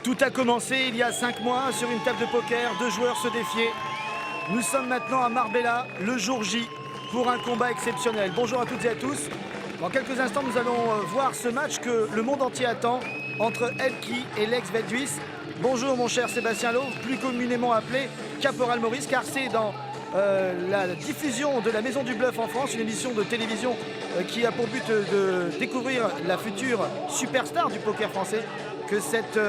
Tout a commencé il y a 5 mois sur une table de poker, 2 joueurs se défiaient. Nous sommes maintenant à Marbella, le jour J, pour un combat exceptionnel. Bonjour à toutes et à tous. Dans quelques instants, nous allons voir ce match que le monde entier attend entre Elki et Lex Veldhuis. Bonjour mon cher Sébastien Lowe, plus communément appelé Caporal Maurice, car c'est dans la diffusion de la Maison du Bluff en France, une émission de télévision qui a pour but de découvrir la future superstar du poker français, que cette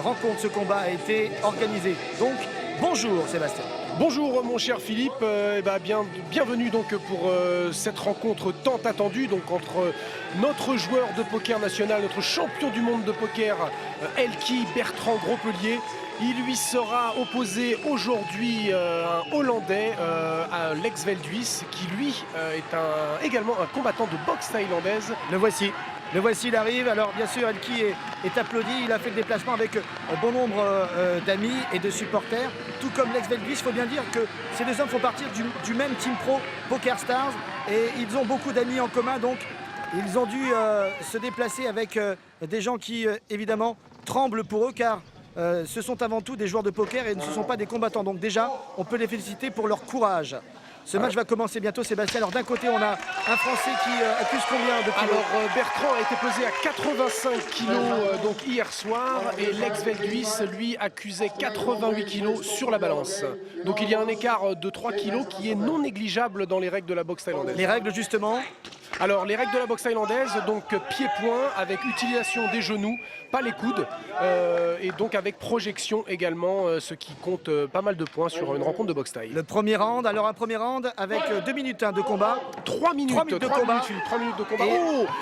rencontre, ce combat a été organisé. Donc, bonjour Sébastien. Bonjour mon cher Philippe, bienvenue donc pour cette rencontre tant attendue donc entre notre joueur de poker national, notre champion du monde de poker, Elki Bertrand Grospelier. Il lui sera opposé aujourd'hui un Hollandais, à Lex Veldhuis, qui lui est également un combattant de boxe thaïlandaise. Le voici, il arrive. Alors bien sûr, Elki est applaudi. Il a fait le déplacement avec bon nombre d'amis et de supporters. Tout comme Lex Veldhuis, il faut bien dire que ces deux hommes font partie du même team pro Poker Stars. Et ils ont beaucoup d'amis en commun. Donc ils ont dû se déplacer avec des gens qui, évidemment, tremblent pour eux. Car ce sont avant tout des joueurs de poker et ne sont pas des combattants. Donc déjà, on peut les féliciter pour leur courage. Ce match va commencer bientôt, Sébastien. Alors d'un côté, on a un Français qui accuse combien de kilos? Alors Bertrand a été pesé à 85 kilos donc hier soir, et Lex Veldhuis lui accusait 88 kilos sur la balance. Donc il y a un écart de 3 kilos qui est non négligeable dans les règles de la boxe thaïlandaise. Les règles justement? Alors les règles de la boxe thaïlandaise, donc pied-point avec utilisation des genoux, pas les coudes, et donc avec projection également, ce qui compte pas mal de points sur une rencontre de boxe thaï. Le premier round, alors un premier round avec 2 minutes de combat. 3 minutes de combat.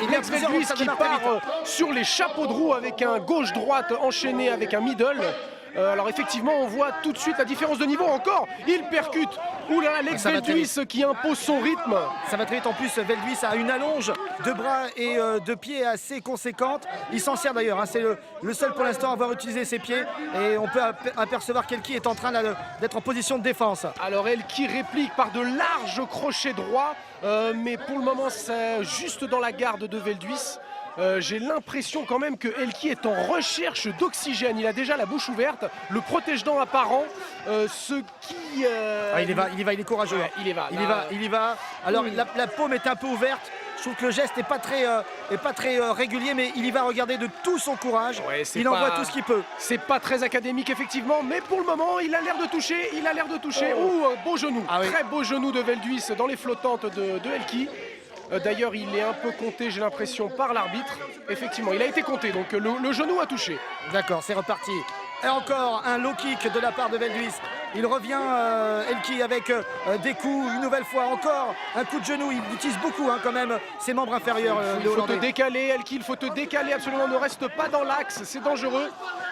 Et Lex Veldhuis qui part sur les chapeaux de roue avec un gauche-droite enchaîné avec un middle. Alors effectivement, on voit tout de suite la différence de niveau encore. Il percute. Ouh là là, Lex Veldhuis qui impose son rythme. Ça va très vite. En plus, Veldhuis a une allonge de bras et de pieds assez conséquente. Il s'en sert d'ailleurs. Hein. C'est le seul pour l'instant à avoir utilisé ses pieds. Et on peut apercevoir qu'Elki est en train d'être en position de défense. Alors Elki réplique par de larges crochets droits. Mais pour le moment, c'est juste dans la garde de Veldhuis. J'ai l'impression quand même que Elki est en recherche d'oxygène. Il a déjà la bouche ouverte, le protège-dents apparent, ce qui... il est courageux. Ouais, il y va. Alors la paume est un peu ouverte. Je trouve que le geste n'est pas très régulier, mais il y va regarder de tout son courage. Ouais, il envoie tout ce qu'il peut. C'est pas très académique effectivement, mais pour le moment, il a l'air de toucher. Ouh, beau genou. Très beau genou de Veldhuis dans les flottantes de Elki. D'ailleurs, il est un peu compté, j'ai l'impression, par l'arbitre. Effectivement, il a été compté, donc le genou a touché. D'accord, c'est reparti. Et encore un low kick de la part de Veldhuis. Il revient, Elki, avec des coups, une nouvelle fois, encore un coup de genou. Il utilise beaucoup quand même ses membres inférieurs. Il faut te décaler, Elki, il faut te décaler absolument. Ne reste pas dans l'axe, c'est dangereux.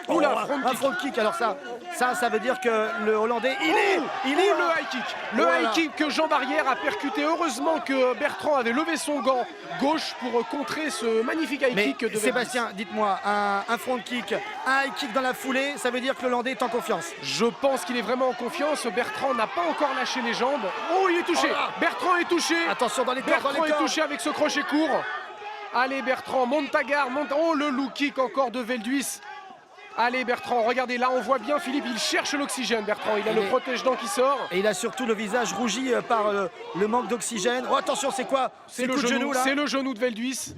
Oula, un front kick. Alors ça veut dire que le Hollandais, il est le high kick. Le high kick que Jean Barrière a percuté. Heureusement que Bertrand avait levé son gant gauche pour contrer ce magnifique high kick de Sébastien, dites-moi, un front kick, un high kick dans la foulée, ça veut dire que le Hollandais est en confiance? Je pense qu'il est vraiment en confiance. Bertrand n'a pas encore lâché les jambes. Oh, il est touché. Bertrand est touché. Attention dans les corps. Bertrand est touché avec ce crochet court. Allez Bertrand, monte ta garde. Oh, le low kick encore de Veldhuis. Allez Bertrand, regardez, là on voit bien Philippe, il cherche l'oxygène Bertrand, il a le protège-dents qui sort. Et il a surtout le visage rougi par le manque d'oxygène. Oh attention, c'est quoi? C'est le genou là. C'est le genou de Veldhuis.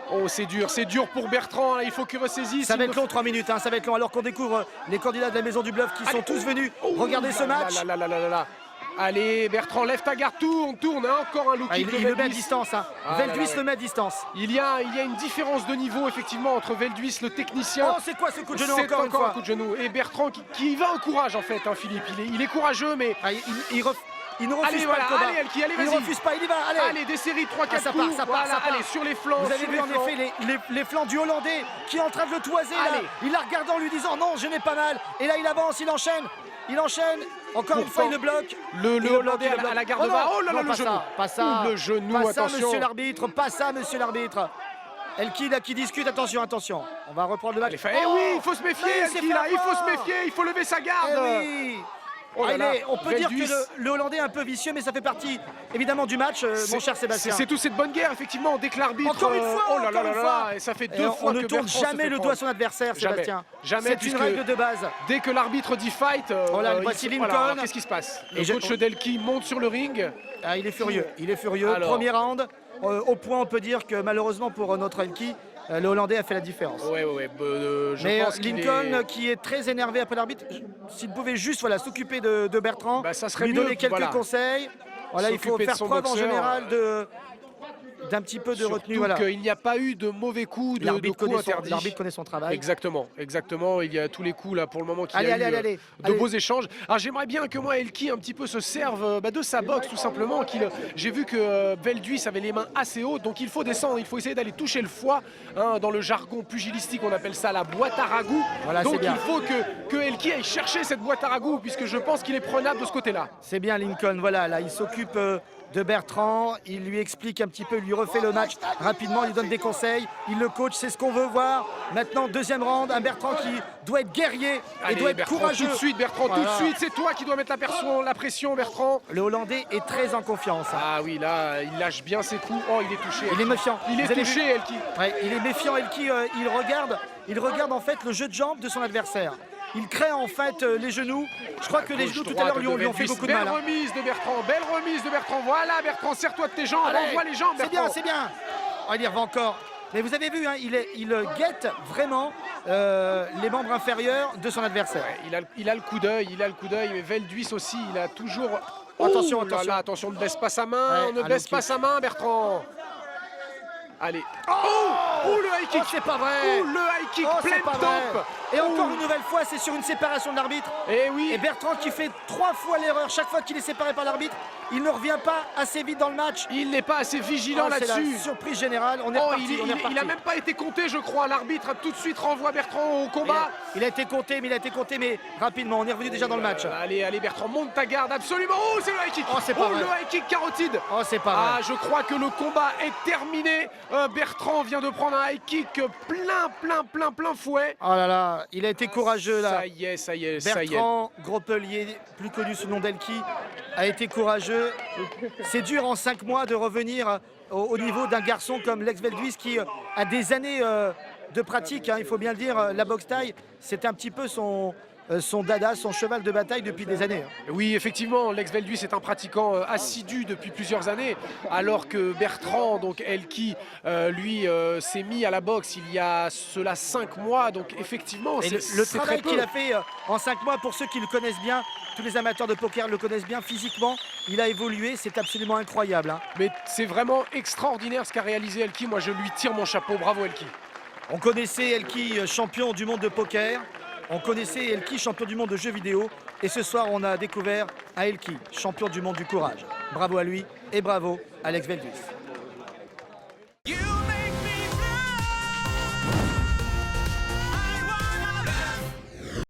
Oh, c'est dur pour Bertrand, il faut qu'il ressaisisse. Ça va être long, 3 minutes, ça va être long, alors qu'on découvre les candidats de la Maison du Bluff qui sont tous venus regarder ce match. Allez Bertrand, lève ta garde, tourne, encore un low kick. Il le met à distance, Veldhuis le met à distance. Il y a une différence de niveau effectivement entre Veldhuis, le technicien. Oh, c'est quoi ce coup de genou? C'est encore un coup de genou. Et Bertrand qui va au courage en fait, Philippe. Il est courageux, mais il ne refuse pas le combat. Allez Elki, allez, vas-y. Il ne refuse pas, il y va, allez. Des séries de 3-4 coups. Ça part. Allez, sur les flancs. Vous avez vu en effet les flancs du Hollandais qui est en train de le toiser là. Il la regarde en lui disant non, je n'ai pas mal. Et là il avance, il enchaîne. Encore une fois, il le bloque. Le Hollandais à la garde bas. Oh là là, le genou. Pas ça. Le genou, pas attention. Ça, monsieur l'arbitre. Pas ça, monsieur l'arbitre. Elki là qui discute, attention. On va reprendre le match. Oui, il faut se méfier, Elki là. Il faut se méfier, il faut lever sa garde. Oui. Oh là là, on peut dire que Velduis. le Hollandais est un peu vicieux, mais ça fait partie évidemment du match, mon cher Sébastien. C'est toute cette bonne guerre, effectivement, dès que l'arbitre... Encore une fois, oh là là encore là une là fois. là, et ça fait Et deux on fois ne que tourne Bertrand se jamais fait le prendre. doigt à son adversaire, Jamais, Sébastien. jamais, C'est puisque une règle de base. Dès que l'arbitre dit fight, Oh là, voici Lincoln. voilà, alors, qu'est-ce qui se passe? Le Et coach Delki monte sur le ring. Ah, il est furieux, il est furieux. Alors. Premier round, au point on peut dire que malheureusement pour notre Elki, le Hollandais a fait la différence. Ouais. Je Mais pense qu'il Lincoln, est... qui est très énervé après l'arbitre, s'il pouvait juste s'occuper de Bertrand, Bah, ça serait lui mieux, donner quelques voilà. conseils. Voilà, il faut S'occuper de faire son preuve en boxeur. général d'un petit peu de Surtout retenue. Voilà. qu'il n'y a pas eu de mauvais coups, de L'arbitre coups connaît, interdits. l'arbitre connaît son travail. Exactement. Il y a tous les coups là pour le moment qu'il y Allez, a eu allez. de beaux échanges. Alors j'aimerais bien que moi Elki un petit peu se serve de sa boxe tout simplement. J'ai vu que Velduis avait les mains assez hautes, donc il faut descendre, il faut essayer d'aller toucher le foie. Hein, dans le jargon pugilistique, on appelle ça la boîte à ragoût. Voilà, donc c'est bien. il faut que Elki aille chercher cette boîte à ragoût, puisque je pense qu'il est prenable de ce côté-là. C'est bien Lincoln, voilà, là il s'occupe de Bertrand, il lui explique un petit peu, il lui refait le match rapidement, il lui donne des conseils, il le coach, c'est ce qu'on veut voir. Maintenant, deuxième round, un Bertrand qui doit être guerrier et Allez, doit être Bertrand, courageux. tout de suite, Bertrand, tout Voilà. de suite, c'est toi qui dois mettre la pression, Bertrand. Le Hollandais est très en confiance. Hein. Ah oui, là, il lâche bien ses coups. Oh, il est touché. Il est méfiant. Il est Vous avez touché, vu Elki. Ouais, il est méfiant, Elki, il regarde en fait le jeu de jambes de son adversaire. Il crée en fait les genoux. Je crois que les genoux tout à l'heure lui ont fait beaucoup de mal. Belle Hein. remise de Bertrand, belle remise de Bertrand. Voilà, Bertrand, serre-toi de tes jambes, Allez, envoie les jambes, c'est Bertrand. bien, c'est bien. Oh, il y revient encore. Mais vous avez vu, hein, il guette vraiment les membres inférieurs de son adversaire. Ouais, il a le coup d'œil, mais Velduis aussi, il a toujours... Attention, Oh là attention. là, attention, ne baisse pas sa main, Ouais, ne un baisse low pas kick. sa main, Bertrand. Allez. Oh, le high kick. Oh, c'est pas vrai. Oh, le high kick, Oh, plein c'est pas de vrai. top. Et encore Oh. une nouvelle fois, c'est sur une séparation de l'arbitre. Et oui. Et Bertrand qui fait 3 fois l'erreur chaque fois qu'il est séparé par l'arbitre. Il ne revient pas assez vite dans le match. Il n'est pas assez vigilant Oh, c'est là-dessus. la surprise générale. On est Oh, reparti, on est reparti. il a même pas été compté, je crois. L'arbitre a tout de suite renvoie Bertrand au combat. Il a été compté, mais rapidement. On est revenu déjà dans le match. Allez, Bertrand, monte ta garde, absolument. Oh, c'est le high kick. Oh, c'est pas vrai. le high kick carotide. Oh, c'est pas Ah, vrai. je crois que le combat est terminé. Bertrand vient de prendre un high kick plein fouet. Oh là là, il a été courageux là. Ça y est. Bertrand Gropelier, plus connu sous le nom d'Elki, a été courageux. C'est dur en 5 mois de revenir au niveau d'un garçon comme Lex Velduis qui a des années de pratique, hein, il faut bien le dire. La boxe taille, c'était un petit peu son dada, son cheval de bataille depuis des années. Oui, effectivement, Lex Velduis est un pratiquant assidu depuis plusieurs années, alors que Bertrand, donc Elki, lui, s'est mis à la boxe il y a cela 5 mois. Donc effectivement, Et c'est le c'est travail très peu. qu'il a fait en 5 mois, pour ceux qui le connaissent bien, tous les amateurs de poker le connaissent bien physiquement, il a évolué, c'est absolument incroyable. Hein. Mais c'est vraiment extraordinaire ce qu'a réalisé Elki. Moi, je lui tire mon chapeau. Bravo, Elki. On connaissait Elki, champion du monde de poker. On connaissait Elki, champion du monde de jeux vidéo. Et ce soir, on a découvert un Elki, champion du monde du courage. Bravo à lui et bravo à Lex Velduis.